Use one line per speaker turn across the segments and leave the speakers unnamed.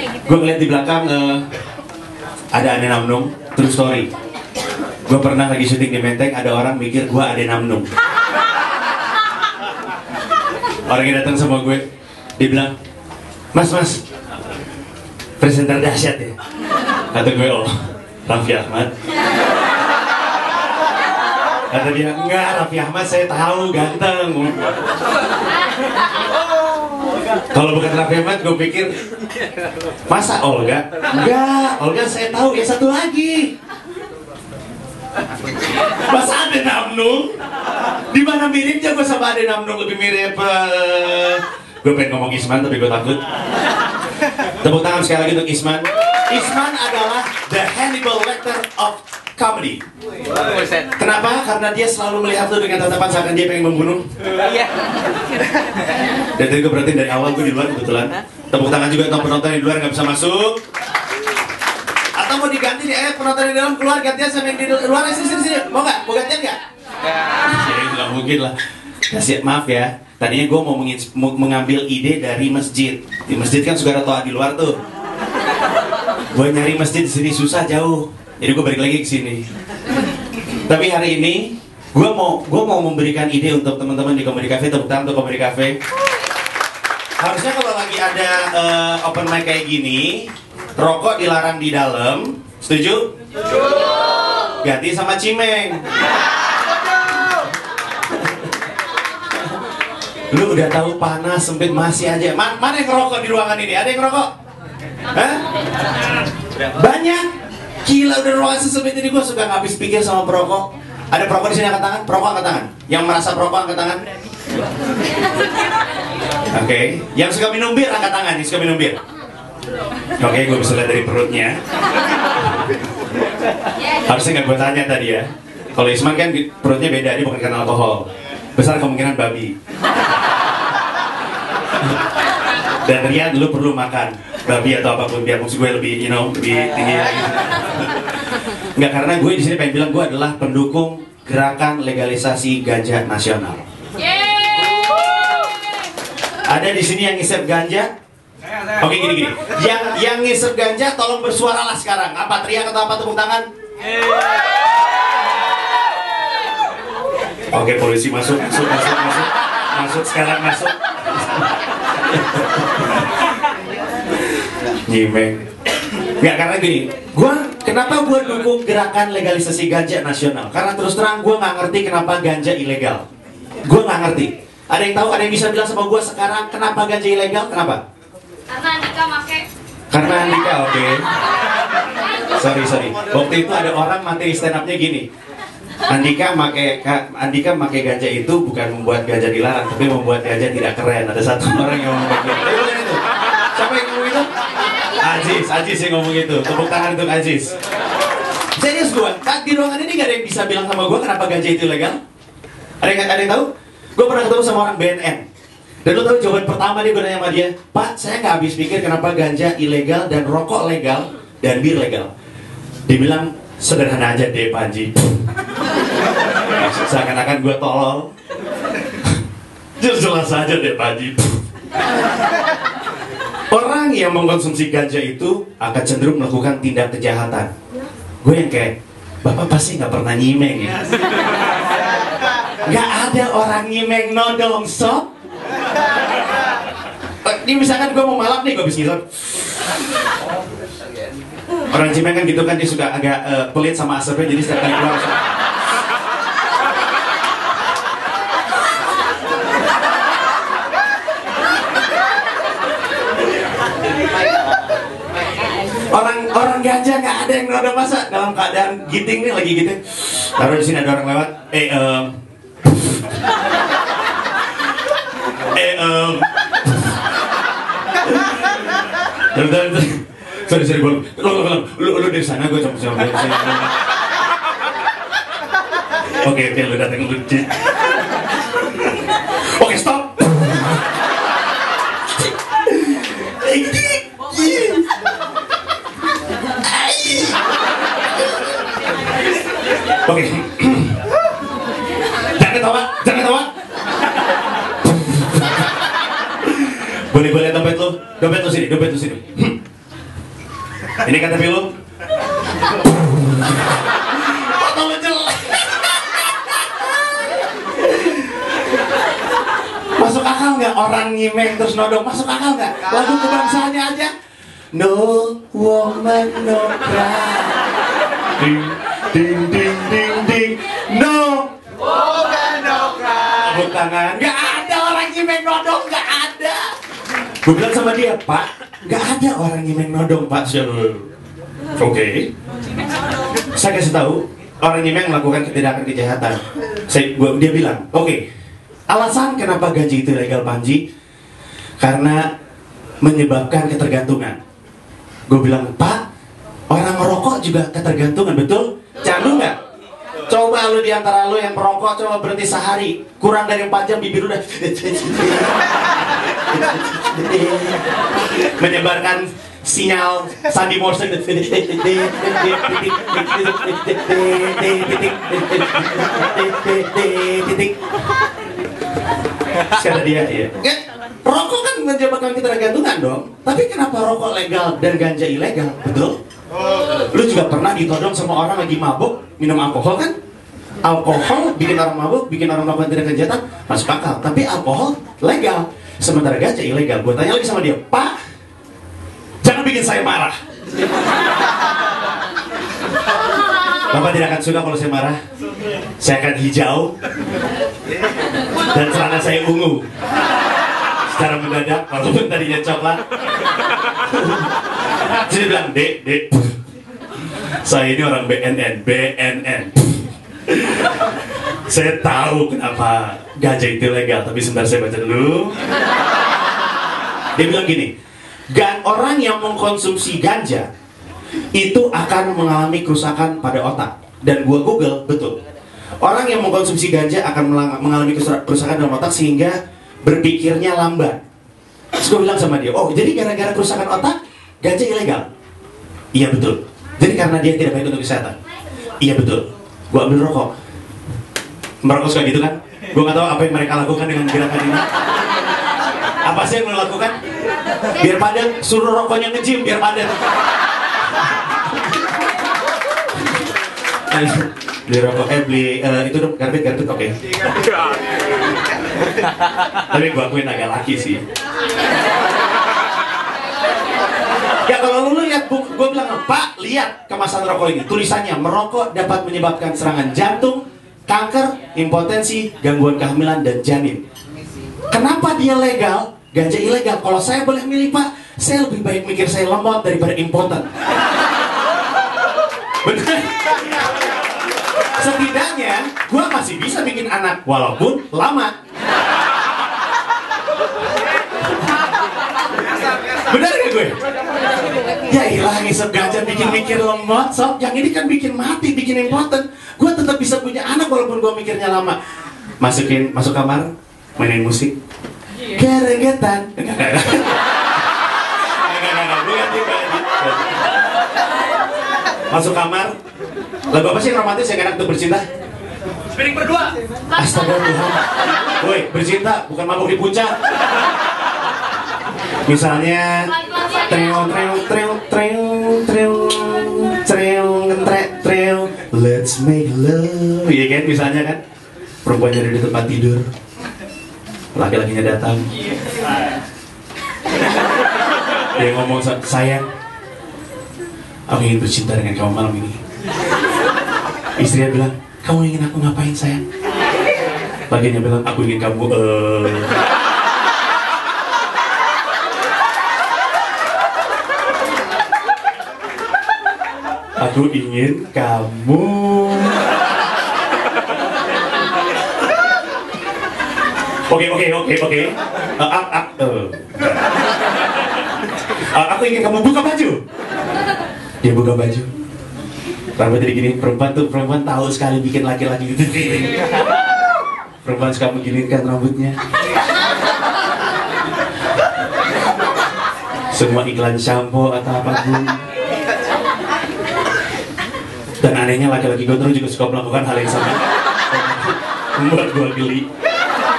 Gue ngeliat di belakang ada Ade Namnung, true story. Gue pernah lagi syuting di Menteng, ada orang mikir gue Ade Namnung. Orang yang datang sama gue, dia bilang, Mas, presenter dahsyat ya. Kata gue, oh, Raffi Ahmad. Kata dia, enggak, Raffi Ahmad saya tahu, ganteng. Kalau bukan Raffi Ahmad, gue pikir, masa Olga? Enggak, Olga saya tahu, ya satu lagi. Masa Ade Namnung? Di mana miripnya gue sama Ade Namnung lebih mirip? Gue pengen ngomong Isman tapi gue takut. Tepuk tangan sekali lagi untuk Isman. Isman adalah the Hannibal Lecter of comedy. Kenapa? Karena dia selalu melihat lu dengan tatapan seakan dia pengen membunuh. Dan tadi gue berarti dari awal gue di luar kebetulan. Tepuk tangan juga untuk penonton di luar nggak bisa masuk. Atau mau diganti nih, penonton di dalam keluar gantian sama yang di luar, sini. Mau nggak? Mau gantian nggak? Ya nggak mungkin lah. Kasih maaf ya. Tadinya gue mau mengambil ide dari masjid. Di masjid kan suka ada toa di luar tuh. Gue nyari masjid di sini susah jauh. Jadi gue balik lagi ke sini. Tapi hari ini gue mau memberikan ide untuk teman-teman di Comedy Cafe. Tepuk tangan untuk Comedy Cafe. Harusnya kalau lagi ada open mic kayak gini, rokok dilarang di dalam. Setuju? Setuju. Ganti sama cimeng. Lu udah tahu panas sempit masih aja. Mana yang ngerokok di ruangan ini? Ada yang ngerokok? Hah? Banyak. Gila, udah ruangan sesempit ini gue suka nggak habis pikir sama perokok. Ada perokok di sini angkat tangan? Perokok angkat tangan. Yang merasa perokok angkat tangan? Oke. Yang suka minum bir angkat tangan. Yang suka minum bir. Oke, gue bisa lihat dari perutnya. Harusnya nggak gue tanya tadi ya. Kalau Isman kan perutnya beda, dia bukan karena alkohol. Besar kemungkinan babi. Dan Rian dulu perlu makan babi atau apapun biar musuh gue lebih, lebih tinggi lagi. Enggak, karena gue di sini pengen bilang gue adalah pendukung gerakan legalisasi ganja nasional. Ada di sini yang ngisep ganja? Oke, gini. Yang ngisep ganja tolong bersuaralah sekarang. Apa teriak atau apa, tepuk tangan? Oke, polisi masuk sekarang masuk. Nyimeng. Nggak, karena gini, kenapa gue dukung gerakan legalisasi ganja nasional? Karena terus terang gue nggak ngerti kenapa ganja ilegal. Gue nggak ngerti. Ada yang tahu? Ada yang bisa bilang sama gue sekarang kenapa ganja ilegal? Kenapa? Karena Andika make. Karena Andika, oke. Sorry. Waktu itu ada orang materi stand up-nya gini. Andika make ganja itu bukan membuat ganja dilarang, tapi membuat ganja tidak keren. Ada satu orang yang ngomong begitu. Itu. Siapa yang ngomong itu? Aziz yang ngomong itu. Tepuk tangan untuk Aziz. Serius gue, di ruangan ini gak ada yang bisa bilang sama gue kenapa ganja itu ilegal? Ada yang tahu? Gue pernah ketemu sama orang BNN. Dan lo tahu jawaban pertama dia, gue nanya sama dia, Pak, saya gak habis pikir kenapa ganja ilegal dan rokok legal dan bir legal. Dia bilang, sederhana aja deh Panji. Seakan-akan gue tolol. Jelas aja deh Panji. Orang yang mengkonsumsi ganja itu akan cenderung melakukan tindak kejahatan. Gue yang kayak, Bapak pasti gak pernah nyimeng ya? Gak ada orang nyimeng nodong sob. Ini misalkan gue mau malap nih, gue bisa ngisap. Orang Cimeng kan gitu kan, dia suka agak pelit sama asapnya, jadi setiap kali keluar orang ganja nggak ada yang nodong, masa dalam keadaan giting nih, lagi giting taruh di sini ada orang lewat, sorry, lu dari sana, gue sama dari sini. Oke, lu datang lu. Oke, stop. Oke. Jangan ketawa. Boleh dompet lu sini. Ini kata lu. Foto lu jelek. Masuk akal nggak orang nyimeng terus nodong? Masuk akal nggak? Lagu kebangsaannya aja. No woman no cry. Ding ding ding ding ding. No woman no cry. Tepuk tangan. Nggak ada orang nyimeng nodong, nggak ada. Gue bilang sama dia, Pak, nggak ada orang nyimeng nodong, Pak. Oke. Saya kasih tahu, orang nyimeng melakukan tindakan kejahatan. Dia bilang, oke. Alasan kenapa ganja itu legal, Panji? Karena menyebabkan ketergantungan. Gue bilang, Pak, orang merokok juga ketergantungan, betul? Candu nggak? Coba lu diantara lu yang merokok, coba berhenti sehari, kurang dari 4 jam bibir udah menyebarkan sinyal Sandi Morse. Kata dia, ya. Rokok kan menyebabkan ketergantungan dong. Tapi kenapa rokok legal dan ganja ilegal? Betul? Lu juga pernah ditodong sama orang lagi mabuk minum alkohol kan? Alkohol bikin orang mabuk, bikin orang melakukan tindakan kejahatan, masuk akal. Tapi alkohol legal, sementara ganja ilegal. Gue tanya lagi sama dia, Pak, jangan bikin saya marah. Bapak tidak akan suka kalau saya marah. Saya akan hijau dan celana saya ungu secara mendadak, walaupun tadinya coklat. Jadi bilang, Dek, saya ini orang BNN. Saya tahu kenapa ganja itu legal, tapi sebentar saya baca dulu. Dia bilang gini, orang yang mengkonsumsi ganja itu akan mengalami kerusakan pada otak. Dan gua Google, betul. Orang yang mengkonsumsi ganja akan mengalami kerusakan dalam otak sehingga berpikirnya lambat. Terus gue bilang sama dia, oh jadi gara-gara kerusakan otak, ganja ilegal? Iya betul. Jadi karena dia tidak baik untuk kesehatan? Iya betul. Gue ambil rokok. Merokok suka gitu kan? Gue gak tahu apa yang mereka lakukan dengan gerakan ini. Apa sih yang mereka lakukan? Biar padat, suruh rokoknya nge-gym biar padat. Beli rokok, beli itu dong, garbit, oke. Tapi gue akuin agak laki sih. Ya kalau lu lihat, gue bilang, Pak, lihat kemasan rokok ini. Tulisannya, merokok dapat menyebabkan serangan jantung, kanker, impotensi, gangguan kehamilan, dan janin. Kenapa dia legal, ganja ilegal? Kalau saya boleh milih, Pak, saya lebih baik mikir saya lemot daripada impoten. Bener? Setidaknya, gue masih bisa bikin anak, walaupun lama. Bener gak gue? Ya ilah, ngisep ganja bikin mikir lemot, sob. Yang ini kan bikin mati, bikin impoten. Gue tetap bisa punya anak walaupun gue mikirnya lama. Masuk kamar, mainin musik. Keregetan. Enggak. Masuk kamar. Lagu apa sih yang romantis yang enak untuk bercinta?
Piring berdua.
Astaga Tuhan. Woi, bercinta bukan mabuk di puncak. Misalnya let's make love. Iya kan, misalnya kan. Perempuannya ada di tempat tidur, laki-lakinya datang. Dia ngomong, sayang, aku ingin bercinta dengan kamu malam ini. Istrinya bilang, kamu ingin aku ngapain sayang? Lakinya bilang, aku ingin kamu aku ingin kamu. Oke. Aku ingin kamu buka baju. Dia buka baju. Rambut jadi gini, perempuan tahu sekali bikin laki-laki gitu. Perempuan suka menggilingkan rambutnya. Semua iklan shampoo atau apapun. Dan anehnya laki-laki gondrong juga suka melakukan hal yang sama. Membuat gue geli.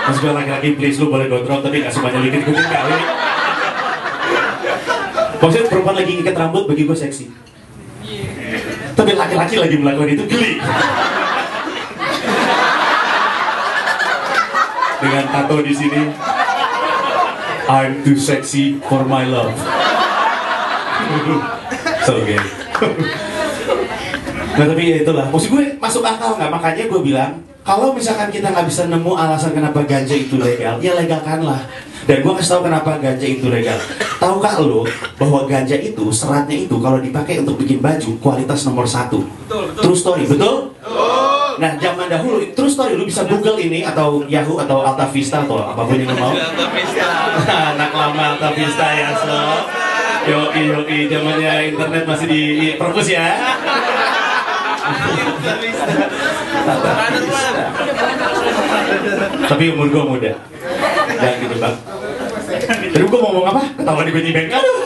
Mas gue laki-laki, please lu boleh gondrong tapi gak semuanya ikutin kali. Maksudnya perempuan lagi ngikat rambut bagi gue seksi. Tapi laki-laki lagi melakukan itu geli. Dengan tato di sini, I'm too sexy for my love. So gay. Nah tapi ya itulah, maksud gue masuk akal nggak? Makanya gue bilang, kalau misalkan kita nggak bisa nemu alasan kenapa ganja itu legal, ya legalkanlah. Dan gue kasih tahu kenapa ganja itu legal. Tahukah lo bahwa ganja itu seratnya itu kalau dipakai untuk bikin baju kualitas nomor 1.
Betul.
True story, betul? Nah zaman dahulu, true story, lu bisa Google ini atau Yahoo atau Alta Vista atau apapun yang lo mau.
Alta Vista.
Anak lama Alta Vista ya so. Yoi, zamannya internet masih di perpus ya. Tapi umur gue muda. Jangan gitu bang. Tadi gue mau ngomong apa? Ketawa di band. Aduh.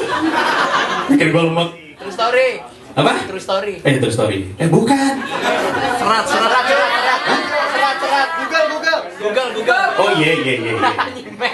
Bikin gue lemot.
True story.
Apa?
True story.
True story. Bukan.
Serat. Google.
Oh iya.